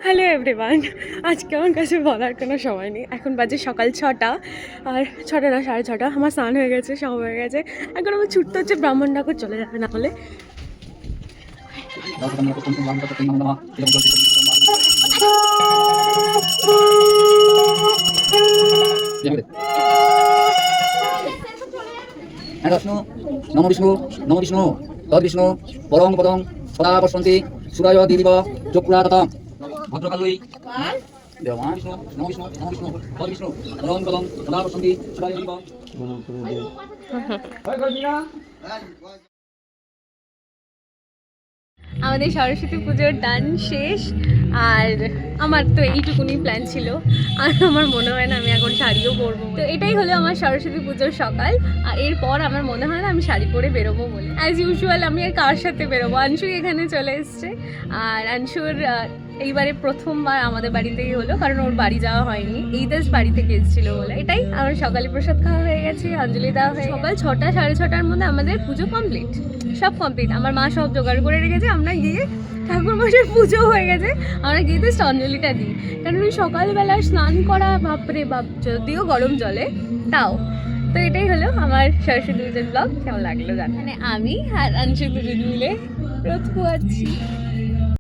Hello everyone, আজকে আমার কাছে বলার কোনো সময় নেই। এখন বাজে সকাল 6টা, আর 6টা না 6:30। আমার স্নান হয়ে গেছে, সব হয়ে গেছে। এখন আমার ছুটতে হচ্ছে, ব্রাহ্মণ ঠাকুর চলে যাবে না হলে। নম বিষ্ণু নম বিষ্ণু তদ বিষ্ণু পরং পদং সদা পশ্যন্তি সুরায় দিদিব চক্ষুরা তথা ভদ্রকালুই দেওয়া বিষ্ণু নম বিষ্ণু নম বিষ্ণু তদ বিষ্ণু পরং পদং সদা পশ্যন্তি সুরায় দিদিব। আমাদের সরস্বতী পুজোর ডান শেষ, আর আমার তো এইটুকুনি প্ল্যান ছিল। আর আমার মনে হয় না আমি এখন শাড়িও পরবো। তো এটাই হলো আমার সরস্বতী পুজোর সকাল। আর এরপর আমার মনে হয় না আমি শাড়ি পরে বেরোবো বলে। অ্যাজ ইউজুয়াল আমি আর কার সাথে বেরোবো? আনসু এখানে চলে এসছে, আর আনসুর এইবারে প্রথমবার আমাদের বাড়িতেই হলো, কারণ ওর বাড়ি যাওয়া হয়নি। এই দেশ বাড়ি থেকে এসেছিলো বলে। এটাই আমার সকালে প্রসাদ খাওয়া হয়ে গেছে, অঞ্জলি দেওয়া হয়ে সকাল 6টা 6:30টার মধ্যে আমাদের পুজো কমপ্লিট, সব কমপ্লিট। আমার মা সব জোগাড় করে রেখেছে, আমরা গিয়ে ঠাকুর মশাই পুজো হয়ে গেছে, আমরা গিয়ে জাস্ট অঞ্জলিটা দিই। কারণ ওই সকালবেলা স্নান করা, বাপরে বাপ, যদিও গরম জলে তাও। তো এটাই হলো আমার সরস্বতী পুজোর ব্লগ। কেমন লাগলো জানো? মানে আমি আর আংশু দুজন মিলে রোদ পোয়াচ্ছি।